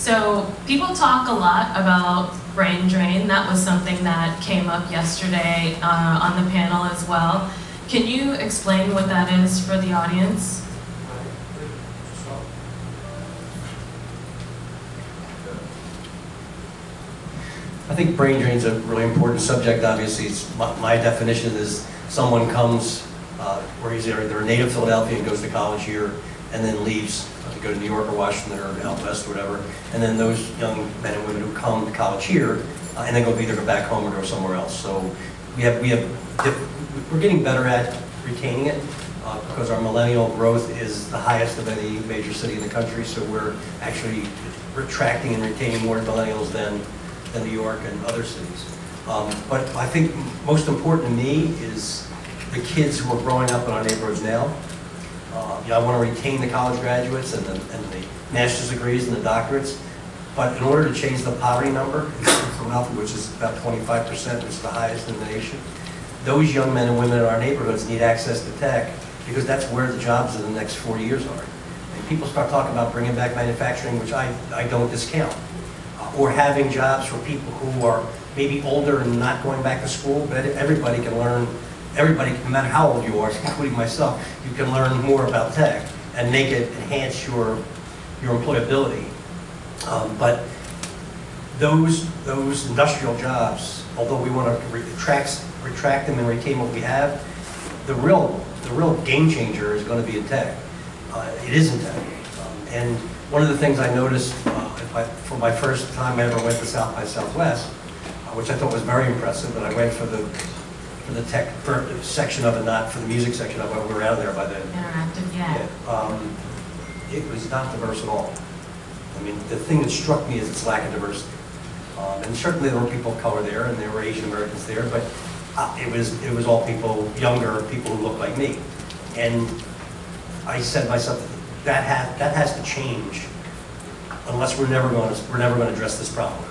So people talk a lot about brain drain. That was something that came up yesterday on the panel as well. Can you explain what that is for the audience? I think brain drain is a really important subject. Obviously, my definition is someone comes where he's either a native Philadelphia and goes to college here and then leaves to go to New York or Washington or out west or whatever. And then those young men and women who come to college here and then either go back home or go somewhere else. So we're getting better at retaining it because our millennial growth is the highest of any major city in the country. So we're actually attracting and retaining more millennials than New York and other cities. But I think most important to me is the kids who are growing up in our neighborhoods now. I want to retain the college graduates and the master's degrees and the doctorates. But in order to change the poverty number in Philadelphia, which is about 25%, which is the highest in the nation, those young men and women in our neighborhoods need access to tech because that's where the jobs of the next 40 years are. And people start talking about bringing back manufacturing, which I don't discount. Or having jobs for people who are maybe older and not going back to school, but everybody can learn, everybody, no matter how old you are, including myself, you can learn more about tech and make it enhance your employability. But those industrial jobs, although we want to retract them and retain what we have, the real game changer is going to be in tech. It is in tech. And one of the things I noticed for my first time I ever went to South by Southwest, which I thought was very impressive, and I went for the tech section of it, not for the music section of it. We were out there by then. Interactive, yeah. It was not diverse at all. I mean, the thing that struck me is its lack of diversity. And certainly there were people of color there, and there were Asian Americans there, but it was all people, younger people who looked like me. And I said to myself, that has to change, unless we're never going to address this problem.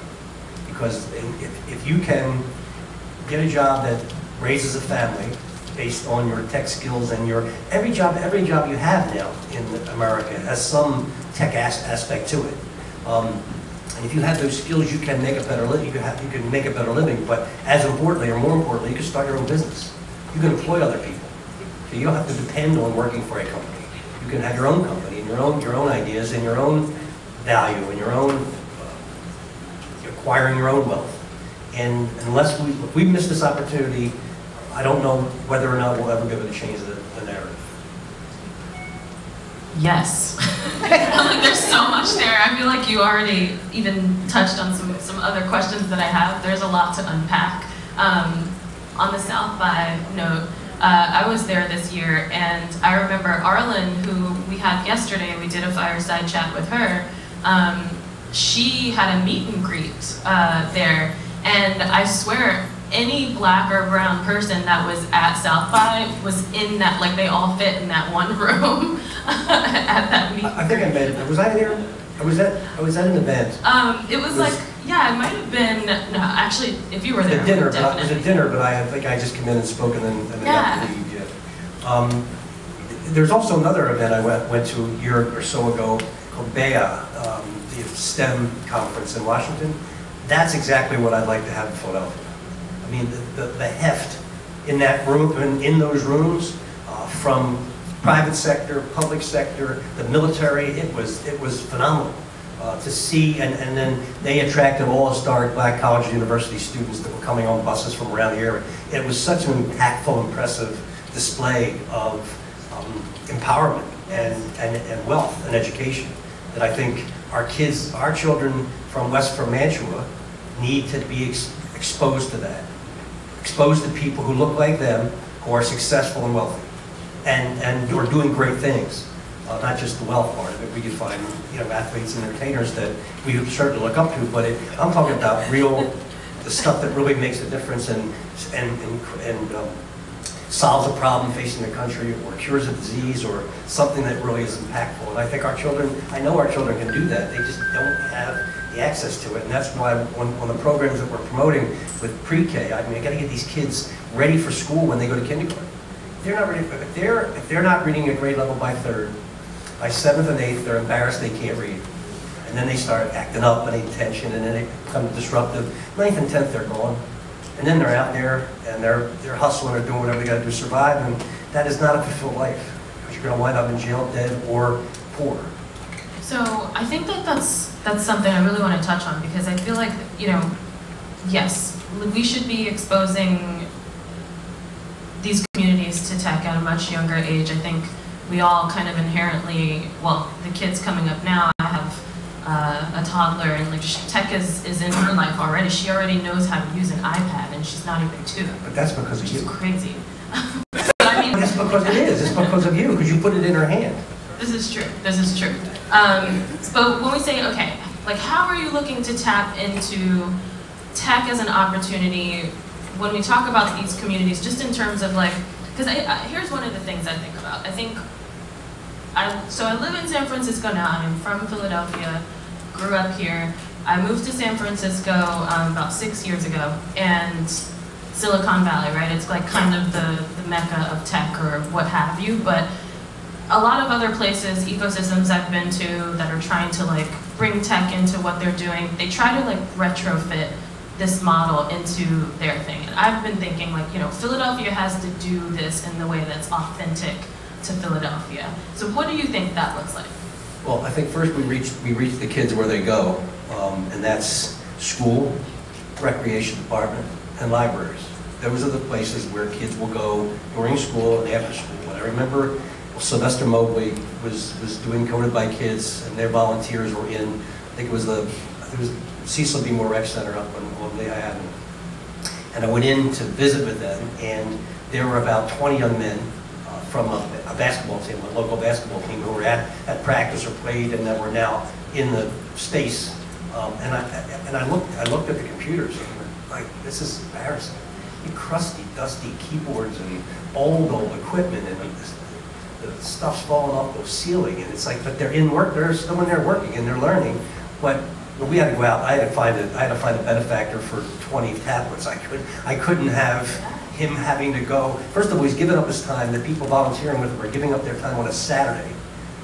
Because if you can get a job that raises a family based on your tech skills and every job you have now in America has some tech aspect to it. And if you have those skills, you can make a better living. You can make a better living. But as importantly, or more importantly, you can start your own business. You can employ other people. So you don't have to depend on working for a company. You can have your own company and your own ideas and your own value and your own acquiring your own wealth. And unless we miss this opportunity, I don't know whether or not we'll ever be able to change the narrative. Yes. There's so much there. I feel like you already even touched on some other questions that I have. There's a lot to unpack. On the South by note, I was there this year, and I remember Arlen, who we had yesterday, we did a fireside chat with her. She had a meet and greet there, and I swear any black or brown person that was at South by was in that, like they all fit in that one room at that meet. I think I met. Was I there? I was at an event. It was like, yeah, it might have been. No, actually, if you were there, it was a dinner, but I think I just came in and spoke and then got to leave. Yeah. There's also another event I went to a year or so ago called BEA, the STEM conference in Washington. That's exactly what I'd like to have in Philadelphia. I mean, the heft in that room, in those rooms, from private sector, public sector, the military, it was phenomenal to see. And then they attracted all historic black college and university students that were coming on buses from around here. It was such an impactful, impressive display of empowerment and wealth and education that I think our kids, our children from Mantua need to be exposed to that. Exposed to people who look like them, who are successful and wealthy, and who are doing great things. Not just the wealth part of it. We can find athletes and entertainers that we start to look up to, but I'm talking about the stuff that really makes a difference and solves a problem facing the country, or cures a disease, or something that really is impactful. And I think our children, I know our children can do that. They just don't have the access to it. And that's why on the programs that we're promoting with pre-K, I mean, I got to get these kids ready for school when they go to kindergarten. If they're not ready, if they're not reading a grade level by 3rd, by 7th and 8th, they're embarrassed they can't read. And then they start acting up, putting tension, and then they become disruptive. 9th and 10th, they're gone. And then they're out there, and they're hustling, they're doing whatever they got to do to survive, and that is not a fulfilled life. Because you're going to wind up in jail, dead, or poor. So I think that's something I really want to touch on, because I feel like, you know, yes, we should be exposing these communities to tech at a much younger age. I think we all kind of inherently, well, the kids coming up now, I have a toddler, and like tech is in her life already. She already knows how to use an iPad, and she's not even 2. But that's because of you. It's crazy. I mean, it's because it is. It's because of you, because you put it in her hand. This is true. This is true. But when we say, okay, like how are you looking to tap into tech as an opportunity when we talk about these communities, just in terms of like, because here's one of the things I think about. So I live in San Francisco now. I'm from Philadelphia, grew up here. I moved to San Francisco about 6 years ago, and Silicon Valley, right? It's like kind of the mecca of tech or what have you, but a lot of other places, ecosystems I've been to that are trying to like bring tech into what they're doing, they try to like retrofit this model into their thing. And I've been thinking like, you know, Philadelphia has to do this in the way that's authentic to Philadelphia. So what do you think that looks like? Well, I think first we reach the kids where they go, and that's school, recreation department, and libraries. Those are the places where kids will go during school and after school. And I remember Sylvester Mobley was doing Coded by Kids, and their volunteers were in, I think it was Cecil B. Moore Rec Center up on Lehigh Avenue. And I went in to visit with them, and there were about 20 young men from a basketball team, a local basketball team, who were at practice or played, and that were now in the space. And I looked at the computers, and like, this is embarrassing. Crusty, dusty keyboards and old equipment, and the stuff's falling off the ceiling, and it's like, but they're in work, they're still in there working, and they're learning. But we had to go out. I had to find a benefactor for 20 tablets. I couldn't have him having to go. First of all, he's given up his time. The people volunteering with him are giving up their time on a Saturday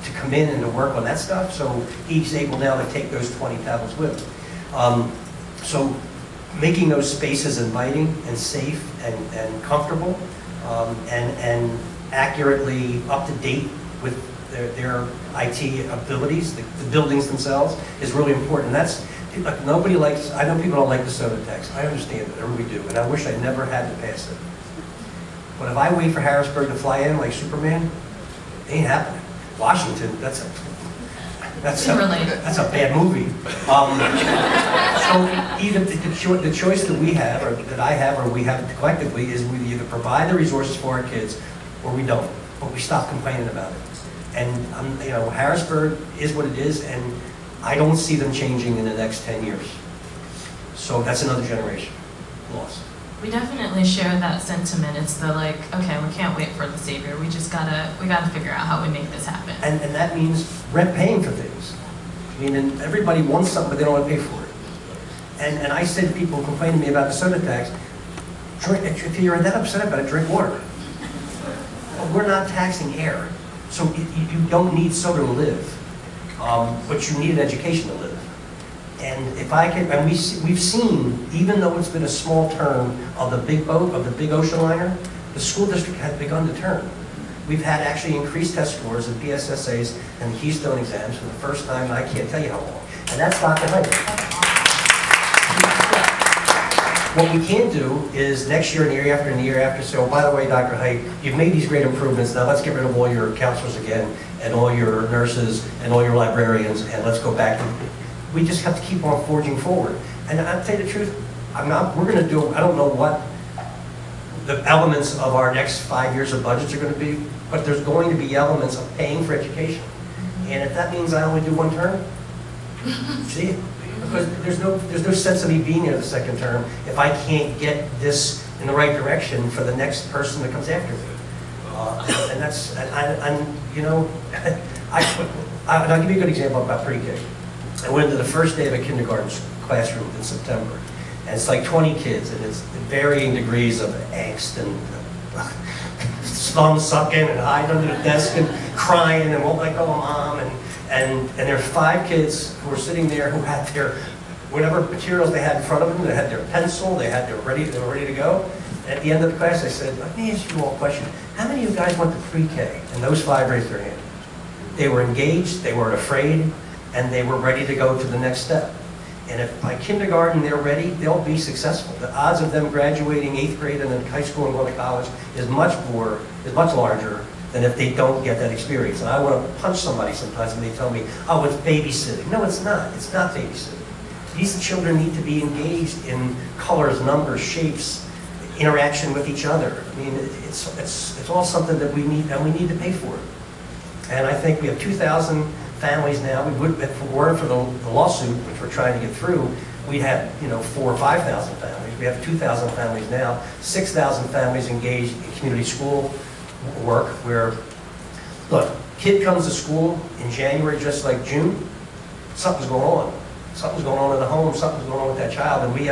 to come in and to work on that stuff. So he's able now to take those 20 tablets with him. So making those spaces inviting and safe and comfortable, and accurately up to date with their IT abilities, the buildings themselves, is really important. That's, like, nobody likes, I know people don't like the soda tax. I understand that, I really do, and I wish I never had to pass it. But if I wait for Harrisburg to fly in like Superman, it ain't happening. Washington, that's a bad movie. So either the choice that we have, or that I have, or we have collectively, is we either provide the resources for our kids, or we don't. But we stop complaining about it. And you know, Harrisburg is what it is, and I don't see them changing in the next 10 years. So that's another generation lost. We definitely share that sentiment. It's the like, okay, we can't wait for the savior. We gotta figure out how we make this happen. And that means rent paying for things. I mean, and everybody wants something, but they don't want to pay for it. And I said, people complain to me about the soda tax, if you're that upset about it, drink water. Well, we're not taxing air, so you don't need soda to live, but you need an education to live. And if I can, and we've seen, even though it's been a small term of the big boat, of the big ocean liner, the school district has begun to turn. We've had actually increased test scores in PSSAs and Keystone exams for the first time in I can't tell you how long. And that's Dr. Height. What we can't do is next year and the year after and the year after say, oh, by the way, Dr. Height, you've made these great improvements, now let's get rid of all your counselors again, and all your nurses, and all your librarians, and let's go back. We just have to keep on forging forward. And I'll tell you the truth, we're going to do, I don't know what the elements of our next 5 years of budgets are going to be, but there's going to be elements of paying for education. And if that means I only do one term, see it. Because there's no sense of me being here the second term if I can't get this in the right direction for the next person that comes after me. And that's, you know, I'll give you a good example about pre-K. I went into the first day of a kindergarten classroom in September, and it's like 20 kids, and it's varying degrees of angst and thumb sucking and hiding under the desk and crying and won't let go of mom, and And there are 5 kids who were sitting there who had their, whatever materials they had in front of them, they had their pencil, they were ready to go. At the end of the class, I said, let me ask you all a question. How many of you guys went to pre-K? And those 5 raised their hand. They were engaged, they weren't afraid, and they were ready to go to the next step. And if by kindergarten they're ready, they'll be successful. The odds of them graduating 8th grade and then high school and going to college is much larger than if they don't get that experience. And I want to punch somebody sometimes when they tell me, oh, it's babysitting. No, it's not. It's not babysitting. These children need to be engaged in colors, numbers, shapes, interaction with each other. I mean, it's all something that we need, and we need to pay for it. And I think we have 2,000 families now. We would, if it weren't for the lawsuit, which we're trying to get through, we'd have 4,000 or 5,000 families. We have 2,000 families now. 6,000 families engaged in community school work. Where, look, kid comes to school in January just like June. Something's going on. Something's going on in the home. Something's going on with that child, and we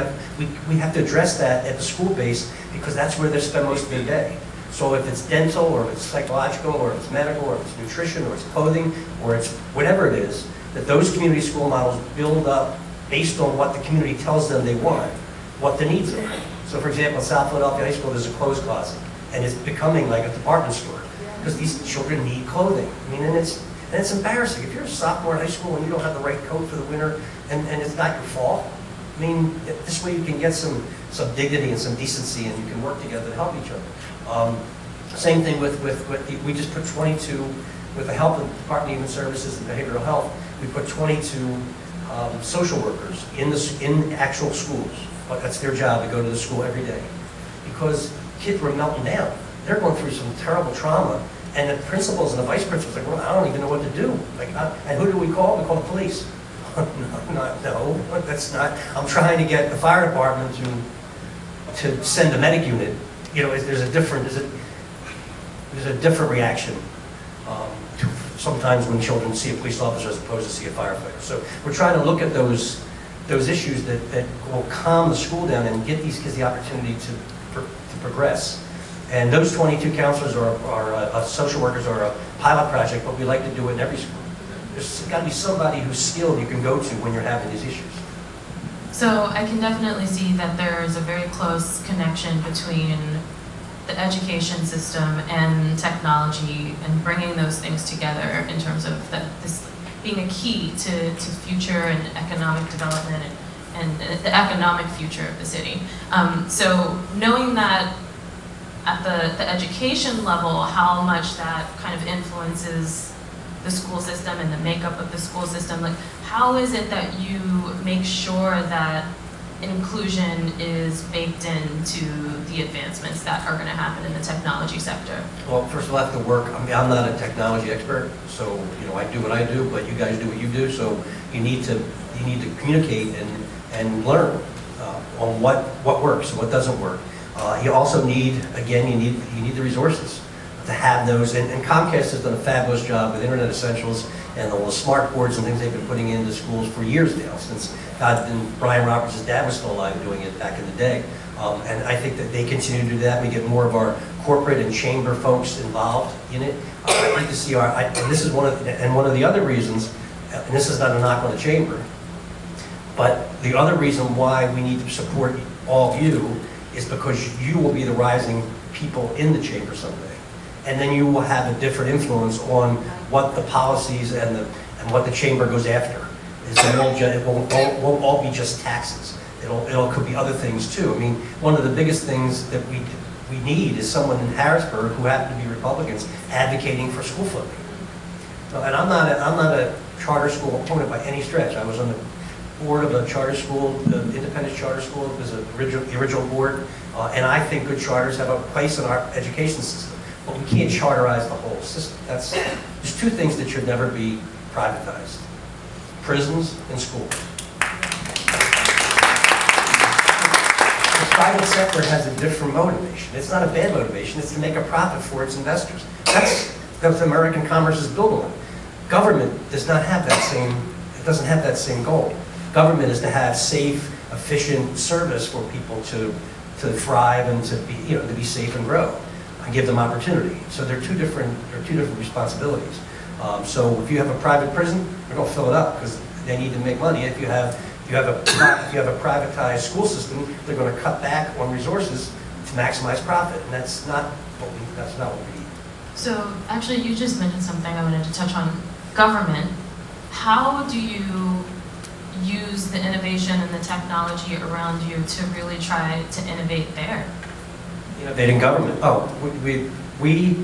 have to address that at the school base because that's where they spend most of their day. So if it's dental, or if it's psychological, or if it's medical, or if it's nutrition, or it's clothing, or it's whatever it is, that those community school models build up based on what the community tells them they want, what the needs are. So for example, in South Philadelphia High School, there's a clothes closet, and it's becoming like a department store, because these children need clothing. I mean, and it's embarrassing. If you're a sophomore in high school and you don't have the right coat for the winter, and it's not your fault, I mean, this way you can get some dignity and some decency, and you can work together to help each other. Same thing with we just put 22, with the help of the Department of Human Services and Behavioral Health, we put 22 social workers in actual schools. But that's their job, to go to the school every day. Because kids were melting down. They're going through some terrible trauma, and the principals and the vice principals are like, well, I don't even know what to do. Like, and who do we call? We call the police. No, that's not. I'm trying to get the fire department to send a medic unit. There's a different reaction sometimes when children see a police officer as opposed to see a firefighter. So we're trying to look at those issues that will calm the school down and get these kids the opportunity to progress. And those 22 counselors are social workers are a pilot project, but we like to do it in every school. There's got to be somebody who's skilled you can go to when you're having these issues. So I can definitely see that there's a very close connection between the education system and technology, and bringing those things together in terms of this being a key to future and economic development and the economic future of the city. So knowing that at the education level, how much that kind of influences the school system and the makeup of the school system, like how is it that you make sure that inclusion is baked into the advancements that are going to happen in the technology sector? Well, first of all, I have to work. I mean, I'm not a technology expert, so I do what I do, but you guys do what you do. So you need to communicate and learn on what works and what doesn't work. You also need, again, you need the resources to have those. And Comcast has done a fabulous job with Internet Essentials and all the smart boards and things they've been putting into schools for years now, since and Brian Roberts' dad was still alive doing it back in the day. And I think that they continue to do that. We get more of our corporate and chamber folks involved in it. I'd like to see and this is one of the other reasons, and this is not a knock on the chamber, but the other reason why we need to support all of you is because you will be the rising people in the chamber someday. And then you will have a different influence on what the policies and what the chamber goes after. It won't all be just taxes. It could be other things too. I mean, one of the biggest things that we need is someone in Harrisburg who happen to be Republicans advocating for school funding. And I'm not a charter school opponent by any stretch. I was on the board of a charter school, the independent charter school. It was the original board, and I think good charters have a place in our education system. But we can't charterize the whole system. There's two things that should never be privatized: prisons and schools. The private sector has a different motivation. It's not a bad motivation. It's to make a profit for its investors. That's what American commerce is built on. Government does not have that same. It doesn't have that same goal. Government is to have safe, efficient service for people to thrive and to be safe and grow, and give them opportunity. So they're two different responsibilities. So if you have a private prison, they're going to fill it up because they need to make money. If you have a privatized school system, they're going to cut back on resources to maximize profit, and that's not what we need. So actually, you just mentioned something I wanted to touch on: government. How do you use the innovation and the technology around you to really try to innovate there? Innovating government. Oh, we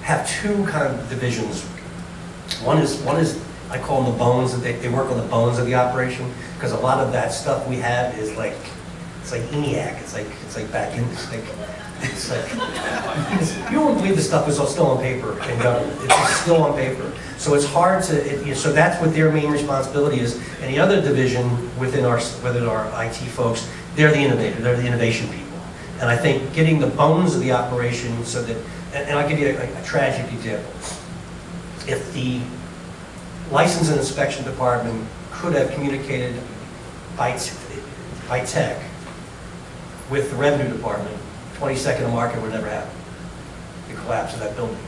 have two kind of divisions. One is I call them the bones. They work on the bones of the operation, because a lot of that stuff we have is like, it's like ENIAC. It's like back in, it's like you won't believe the stuff is still on paper in government. It's still on paper. So it's hard to, so that's what their main responsibility is. And the other division within our IT folks, they're the innovator, they're the innovation people. And I think getting the bones of the operation so that, and I'll give you a tragic example. If the license and inspection department could have communicated by tech with the revenue department, 22nd of market would never happen. The collapse of that building.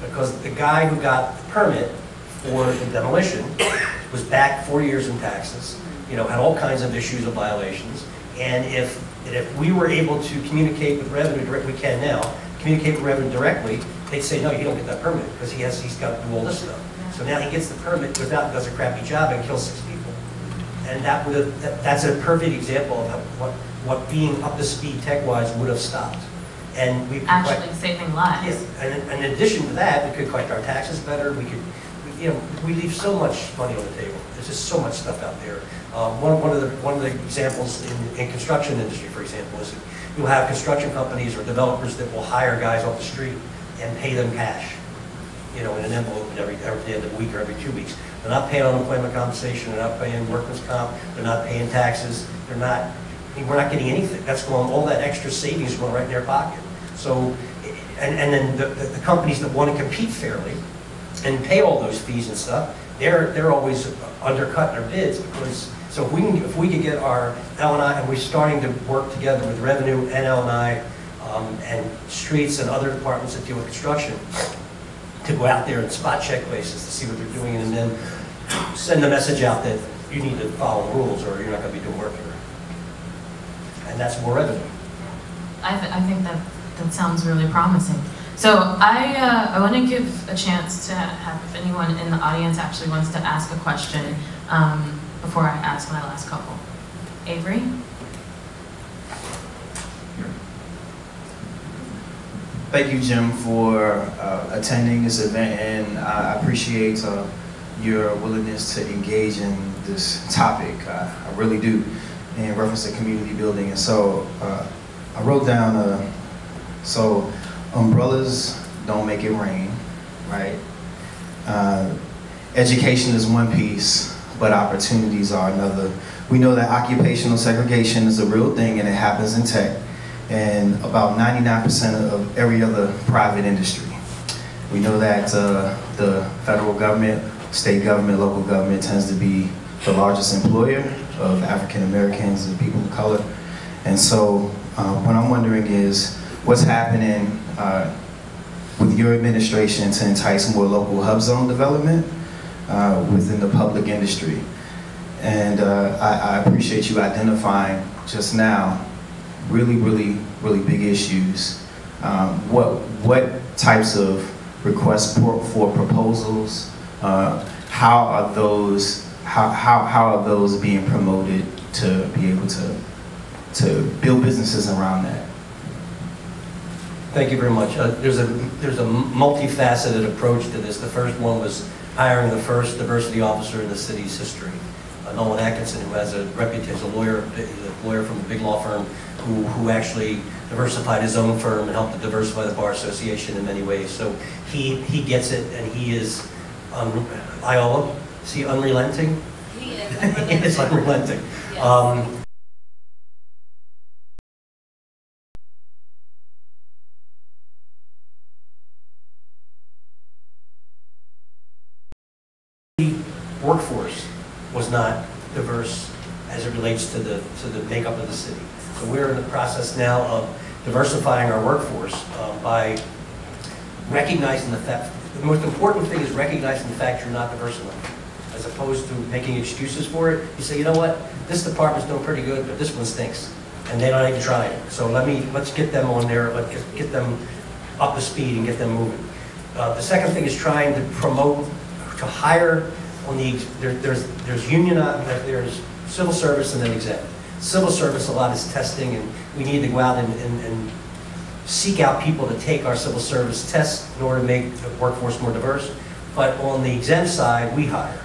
Because the guy who got the permit for the demolition was back 4 years in taxes, had all kinds of issues of violations, and if we were able to communicate with revenue directly, we can now, communicate with revenue directly, they'd say, no, you don't get that permit, because he's got to do all this stuff. So now he gets the permit, goes out and does a crappy job and kills 6 people. And that's a perfect example of what being up to speed tech-wise would have stopped. And we actually saving lives. Yeah. And in addition to that, we could collect our taxes better. We leave so much money on the table. There's just so much stuff out there. One of the examples in construction industry, for example, is that you'll have construction companies or developers that will hire guys off the street and pay them cash, in an envelope every end of the week or every 2 weeks. They're not paying unemployment compensation. They're not paying workman's comp. They're not paying taxes. We're not getting anything. That's going, all that extra savings is going right in their pocket. So, and then the companies that want to compete fairly and pay all those fees and stuff, they're always undercutting their bids, because so if we could get our L&I, and we're starting to work together with revenue and L&I and streets and other departments that deal with construction to go out there and spot check places to see what they're doing, and then send the message out that you need to follow rules or you're not going to be doing work here. And that's more revenue. I think that sounds really promising. So I want to give a chance to have, if anyone in the audience actually wants to ask a question before I ask my last couple. Avery? Thank you, Jim, for attending this event, and I appreciate your willingness to engage in this topic. I really do, in reference to community building. And so I wrote down, so umbrellas don't make it rain, right? Education is one piece, but opportunities are another. We know that occupational segregation is a real thing, and it happens in tech, and about 99% of every other private industry. We know that the federal government, state government, local government tends to be the largest employer of African Americans and people of color. And so what I'm wondering is, what's happening with your administration to entice more local hub zone development within the public industry? And I appreciate you identifying just now really big issues. What types of requests for proposals? How are those being promoted to be able to build businesses around that? Thank you very much. There's a multifaceted approach to this. The first one was hiring the first diversity officer in the city's history, Nolan Atkinson, who has a reputation as a lawyer from a big law firm, who actually diversified his own firm and helped to diversify the Bar Association in many ways. So he gets it, and he is, Iola, is he unrelenting? He is unrelenting. He is unrelenting. Yes. Workforce was not diverse as it relates to the makeup of the city. So we're in the process now of diversifying our workforce by recognizing the fact the most important thing is recognizing the fact you're not diverse enough, as opposed to making excuses for it. You say, you know what, this department's doing pretty good, but this one stinks, and they don't even try it. So let's get them on there, let's get them up to speed and get them moving. The second thing is trying to promote, to hire on the, there's union, there's civil service and then exempt. Civil service, a lot is testing, and we need to go out and seek out people to take our civil service tests in order to make the workforce more diverse. But on the exempt side, we hire.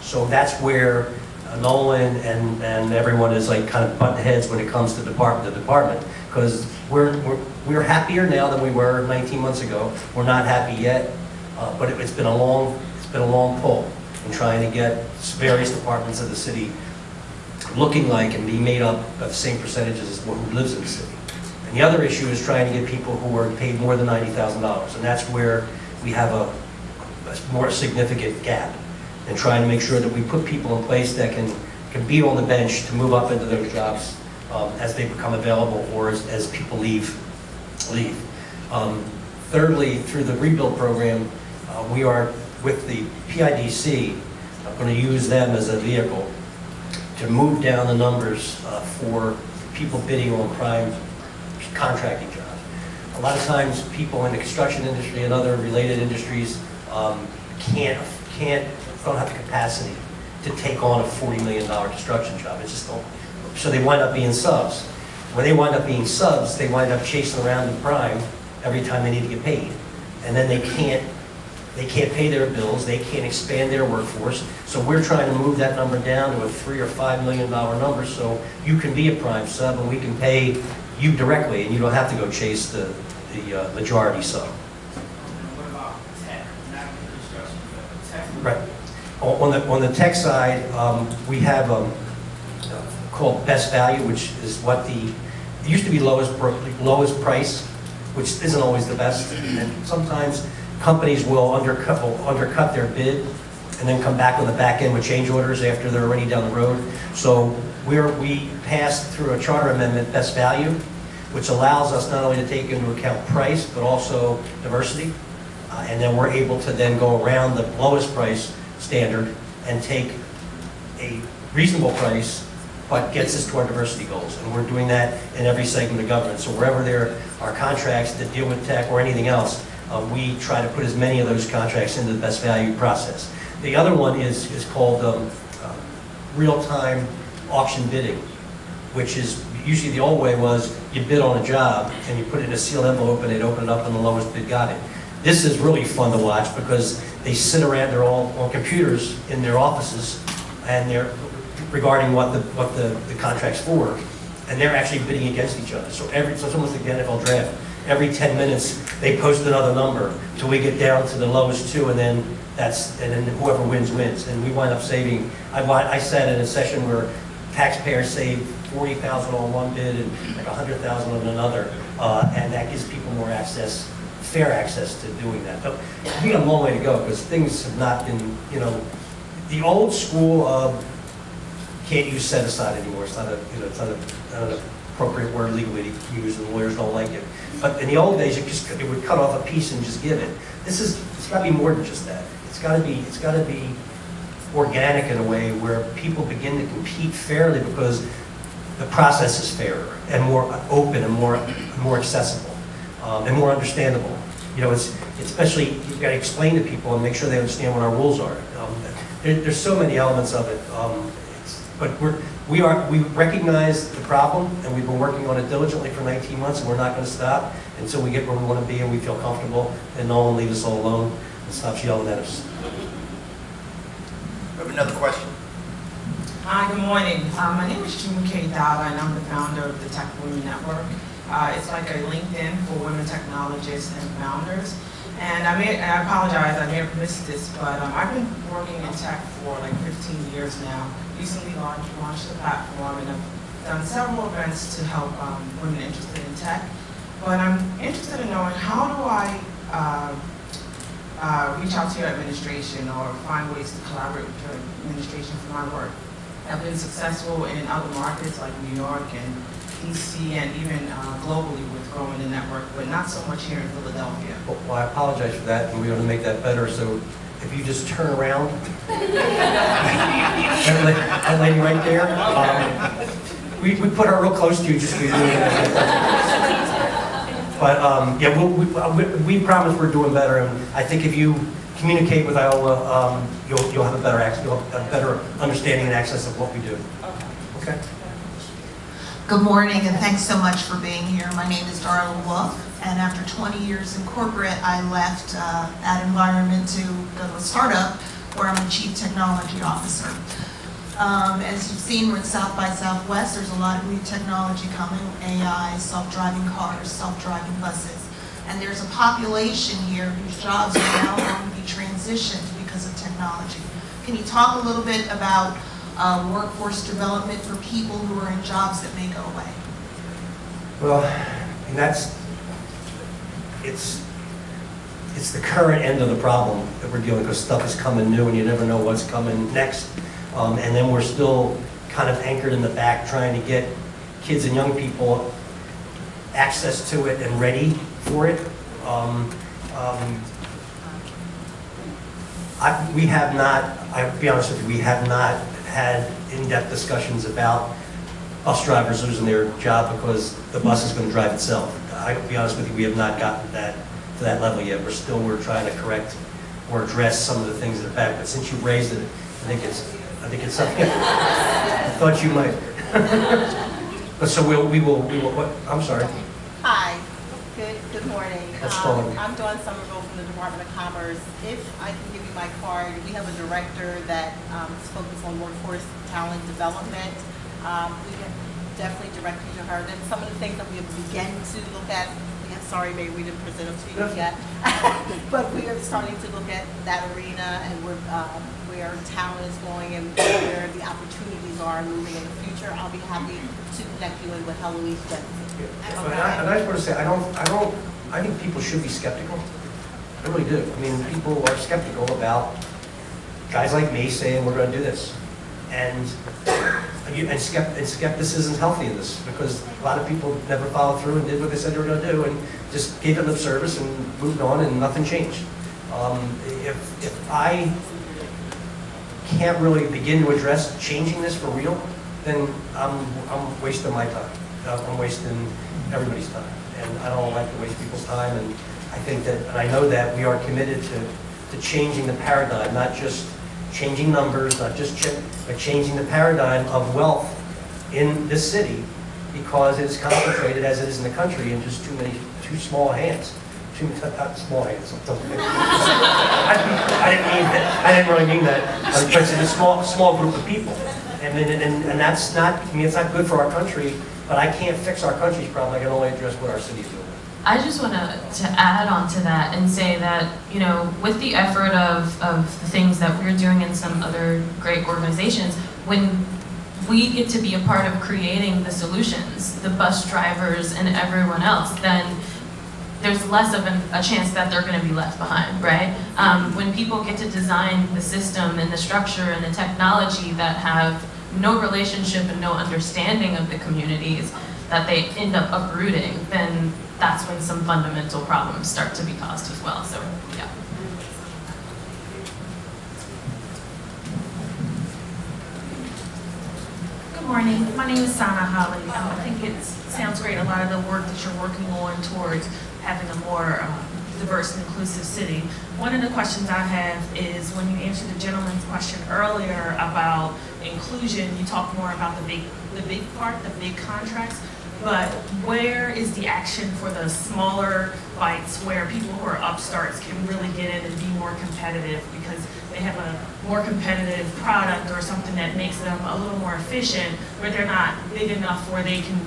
So that's where Nolan and everyone is like kind of butting heads when it comes to department to department, because we're happier now than we were 19 months ago. We're not happy yet, but it's been a long pull in trying to get various departments of the city looking like and be made up of the same percentages as who lives in the city. And the other issue is trying to get people who are paid more than $90,000, and that's where we have a more significant gap, and trying to make sure that we put people in place that can be on the bench to move up into those jobs as they become available or as people leave. Thirdly, through the rebuild program, we are with the PIDC going to use them as a vehicle to move down the numbers for people bidding on prime contracting jobs. A lot of times people in the construction industry and other related industries don't have the capacity to take on a $40 million construction job. It's just don't. So they wind up being subs. When they wind up being subs, they wind up chasing around in prime every time they need to get paid. And then they can't pay their bills, they can't expand their workforce. So we're trying to move that number down to a $3 or $5 million number so you can be a prime sub and we can pay you directly and you don't have to go chase the majority sub. What about tech? Not construction, but tech? Right. On the tech side, we have called best value, which is what it used to be lowest price, which isn't always the best. And sometimes companies will undercut their bid and then come back on the back end with change orders after they're already down the road. So we passed through a charter amendment, best value, which allows us not only to take into account price, but also diversity. And then we're able to then go around the lowest price standard and take a reasonable price, but gets us to our diversity goals. And we're doing that in every segment of government. So wherever there are contracts that deal with tech or anything else, we try to put as many of those contracts into the best value process. The other one is called real-time auction bidding, which is usually the old way was you bid on a job and you put it in a sealed envelope and they'd open it up and the lowest bid got it. This is really fun to watch because they sit around, they're all on computers in their offices and they're regarding what the contract's for, and they're actually bidding against each other. So it's almost like the NFL draft. Every 10 minutes they post another number till we get down to the lowest two, and then whoever wins wins. And we wind up saving. I sat in a session where taxpayers saved $40,000 on one bid and like $100,000 on another, and that gives people more access, fair access to doing that. But we got a long way to go because things have not been, the old school of can't use set aside anymore. It's not an appropriate word legally to use, and lawyers don't like it. But in the old days, it would cut off a piece and just give it. It's got to be more than just that. It's got to be organic in a way where people begin to compete fairly because the process is fairer and more open and more accessible and more understandable. It's especially you've got to explain to people and make sure they understand what our rules are. There's so many elements of it. But we recognize the problem, and we've been working on it diligently for 19 months, and we're not going to stop until we get where we want to be and we feel comfortable, and no one leave us all alone and stops yelling at us. We have another question. Hi, good morning. My name is Juma K. Dava, and I'm the founder of the Tech Women Network. It's like a LinkedIn for women technologists and founders. And I apologize, I may have missed this, but I've been working in tech for like 15 years now. Recently launched the platform and I've done several events to help women interested in tech. But I'm interested in knowing, how do I reach out to your administration or find ways to collaborate with your administration for my work? I've been successful in other markets like New York and DC and even globally with growing the network, but not so much here in Philadelphia. Well, I apologize for that, and we're going to make that better. So if you just turn around, that lady right there, we put her real close to you just for you. But yeah, we promise we're doing better, and I think if you communicate with Iola, you'll have a better understanding and access of what we do. Okay. Good morning, and thanks so much for being here. My name is Darla Wolf, and after 20 years in corporate, I left that environment to go to a startup where I'm a chief technology officer. As you've seen, we're at South by Southwest. There's a lot of new technology coming, AI, self-driving cars, self-driving buses. And there's a population here whose jobs are now going to be transitioned because of technology. Can you talk a little bit about workforce development for people who are in jobs that may go away? Well, and it's the current end of the problem that we're dealing with, because stuff is coming new and you never know what's coming next. And then we're still kind of anchored in the back trying to get kids and young people access to it and ready for it. We have not, I'll be honest with you, we have not had in-depth discussions about bus drivers losing their job because the bus is going to drive itself. I'll be honest with you, we have not gotten to that level yet. We're trying to correct or address some of the things that are back. But since you raised it, I think it's something I thought you might. But so we will. What? I'm sorry. Hi. Good morning. I'm Dawn Somerville from the Department of Commerce. If I can give you my card, we have a director that is focused on workforce talent development. We can definitely direct you to her. Then some of the things that we have begun to look at, sorry, maybe we didn't present them to you yet, but we are starting to look at that arena and where talent is going and where the opportunities are moving in the future. I'll be happy to connect you in with Heloise Jensen. And I just want to say, I think people should be skeptical. I really do. I mean, people are skeptical about guys like me saying we're going to do this. And skepticism is healthy in this, because a lot of people never followed through and did what they said they were going to do and just gave it lip service and moved on and nothing changed. If I can't really begin to address changing this for real, then I'm wasting my time. I'm wasting everybody's time, and I don't like to waste people's time. And I think that, and I know that we are committed to changing the paradigm, not just changing numbers, not just but changing the paradigm of wealth in this city, because it is concentrated as it is in the country in just too small hands. Not small hands. I didn't really mean that. But it's a small group of people, and that's not. I mean, it's not good for our country. But I can't fix our country's problem. I can only address what our city's doing. I just want to add on to that and say that, you know, with the effort of the things that we're doing in some other great organizations, when we get to be a part of creating the solutions, the bus drivers and everyone else, then there's less of a chance that they're going to be left behind, right? When people get to design the system and the structure and the technology that have no relationship and no understanding of the communities that they end up uprooting, then that's when some fundamental problems start to be caused as well. So, yeah. Good morning. My name is Sana Holly. I think it sounds great, a lot of the work that you're working on towards having a more diverse and inclusive city. One of the questions I have is, when you answered the gentleman's question earlier about inclusion, you talked more about the big part, the big contracts, but where is the action for the smaller bites where people who are upstarts can really get in and be more competitive because they have a more competitive product or something that makes them a little more efficient, where they're not big enough where they can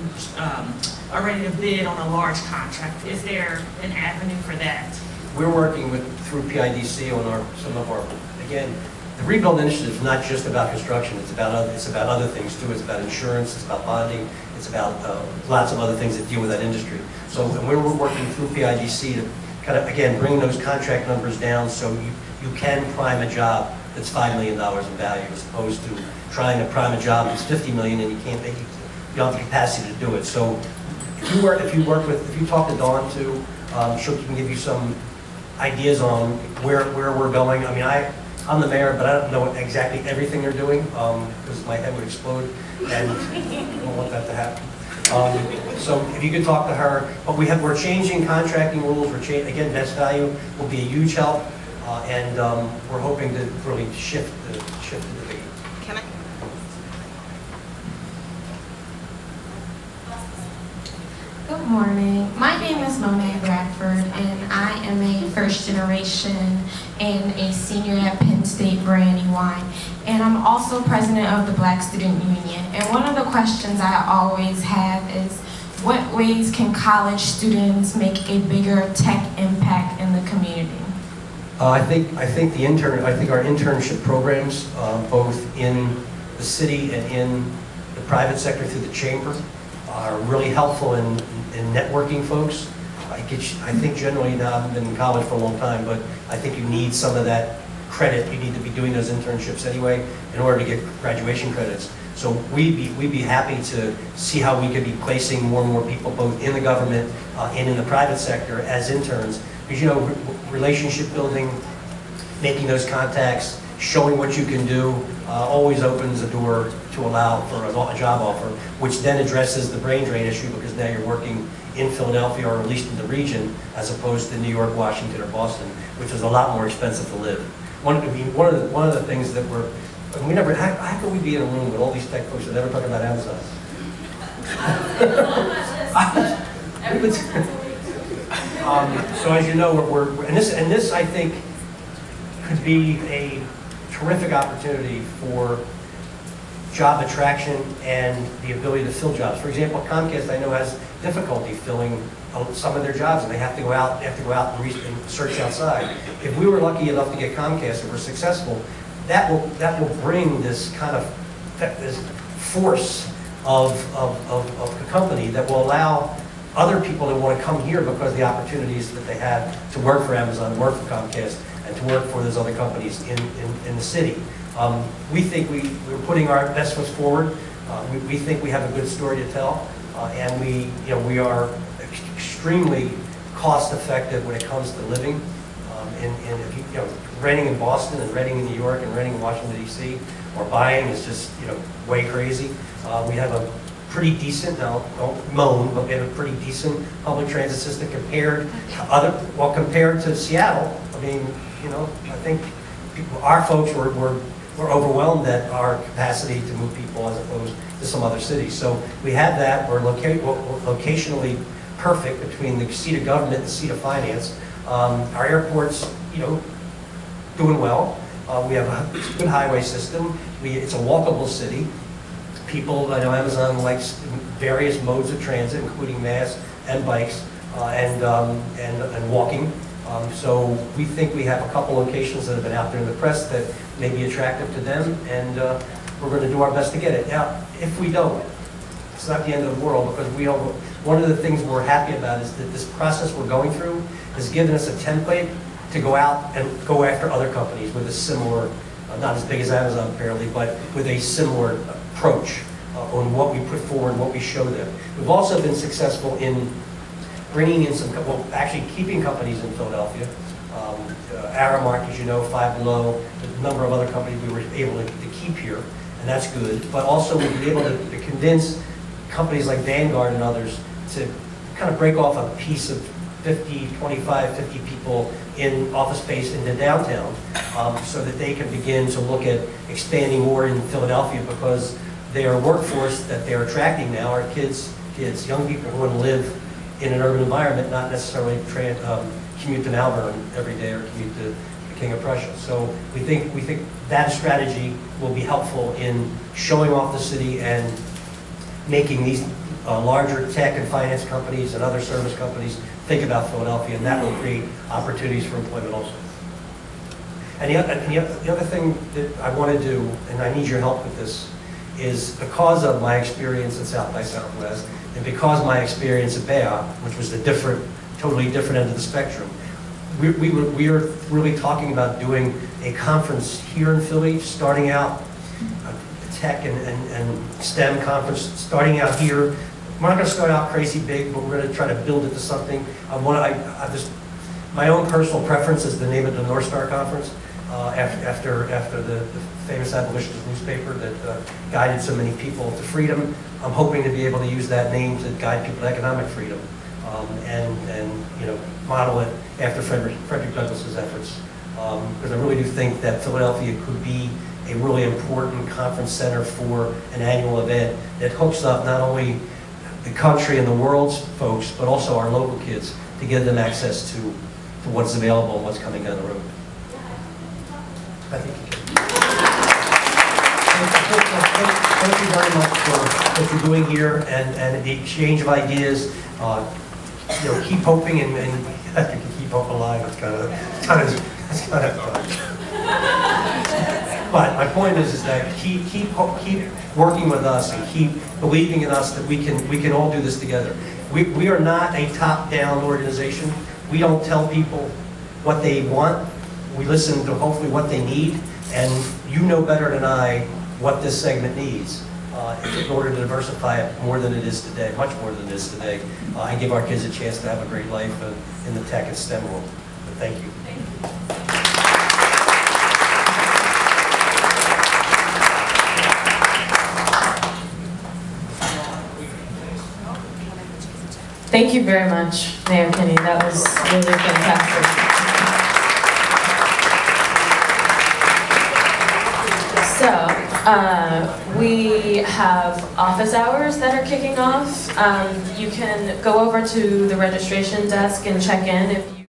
are ready to bid on a large contract? Is there an avenue for that? We're working through PIDC on some of our, again, the Rebuild Initiative is not just about construction. It's about other things too. It's about insurance. It's about bonding. It's about lots of other things that deal with that industry. So we're working through PIDC to kind of, again, bring those contract numbers down so you can prime a job that's $5 million in value, as opposed to trying to prime a job that's $50 million and you can't make it you don't have the capacity to do it. So if you talk to Dawn too, she can give you some ideas on where we're going. I mean, I'm the mayor, but I don't know exactly everything they're doing because my head would explode, and I don't want that to happen. So if you could talk to her, but we're changing contracting rules. Again, best value will be a huge help, and we're hoping to really shift the debate. Can I? Good morning. My name is Monet Bradford, and I am a first generation and a senior at Penn State Brandywine. And I'm also president of the Black Student Union. And one of the questions I always have is, what ways can college students make a bigger tech impact in the community? I think our internship programs, both in the city and in the private sector through the chamber, are really helpful in networking folks. I think generally, now I've been in college for a long time, but I think you need some of that credit. You need to be doing those internships anyway in order to get graduation credits. So we'd be happy to see how we could be placing more and more people both in the government and in the private sector as interns. Because, you know, relationship building, making those contacts, showing what you can do always opens a door to allow for a job offer, which then addresses the brain drain issue because now you're working in Philadelphia or at least in the region as opposed to New York, Washington, or Boston, which is a lot more expensive to live. One of the things that how could we be in a room with all these tech folks that never talk about Amazon? So as you know, and this I think could be a terrific opportunity for job attraction and the ability to fill jobs. For example, Comcast I know has difficulty filling some of their jobs, and they have to go out and search outside. If we were lucky enough to get Comcast and we're successful, that will bring this kind of this force of a company that will allow other people to want to come here because of the opportunities that they have to work for Amazon, to work for Comcast, and to work for those other companies in the city. We think we're putting our best foot forward. We think we have a good story to tell, and we are extremely cost effective when it comes to living. Renting in Boston and renting in New York and renting in Washington D.C. or buying is just way crazy. We have a pretty decent, now don't moan, but we have a pretty decent public transit system compared to Seattle. I mean, I think our folks were overwhelmed at our capacity to move people as opposed to some other cities. So we have that. We're locationally perfect between the seat of government and the seat of finance. Our airport's, doing well. We have a good highway system. It's a walkable city. People, I know Amazon likes various modes of transit, including mass and bikes and walking. So we think we have a couple locations that have been out there in the press that may be attractive to them, and we're going to do our best to get it. Now, if we don't, it's not the end of the world, because one of the things we're happy about is that this process we're going through has given us a template to go out and go after other companies with a similar, not as big as Amazon apparently, but with a similar approach on what we put forward, what we show them. We've also been successful in bringing in actually keeping companies in Philadelphia. Aramark, as you know, Five Below, a number of other companies we were able to keep here, and that's good. But also we've been able to convince companies like Vanguard and others to kind of break off a piece of 25, 50 people in office space in the downtown so that they can begin to look at expanding more in Philadelphia, because their workforce that they're attracting now are kids, young people who want to live in an urban environment, not necessarily commute to Malvern every day or commute to the King of Prussia. So we think that strategy will be helpful in showing off the city and making these larger tech and finance companies and other service companies think about Philadelphia, and that will create opportunities for employment also. And the other thing that I want to do, and I need your help with this, is because of my experience at South by Southwest, and because of my experience at BEA, which was the totally different end of the spectrum, we are really talking about doing a conference here in Philly, starting out tech and STEM conference starting out here. We're not going to start out crazy big, but we're going to try to build it to something. My own personal preference is the name of the North Star Conference, after the famous abolitionist newspaper that guided so many people to freedom. I'm hoping to be able to use that name to guide people to economic freedom, and you know, model it after Frederick Douglass's efforts. Because I really do think that Philadelphia could be a really important conference center for an annual event that hooks up not only the country and the world's folks, but also our local kids to give them access to what's available and what's coming down the road. I think you can. Thank you very much for what you're doing here and the exchange of ideas. You know, keep hoping and I think you keep hope alive. It's kind of But my point is that keep working with us and keep believing in us that we can all do this together. We are not a top-down organization. We don't tell people what they want. We listen to hopefully what they need, and you know better than I what this segment needs in order to diversify it more than it is today, much more than it is today, and give our kids a chance to have a great life in the tech and STEM world. But thank you. Thank you. Thank you very much, Mayor Kinney. That was really fantastic. So, we have office hours that are kicking off. You can go over to the registration desk and check in if you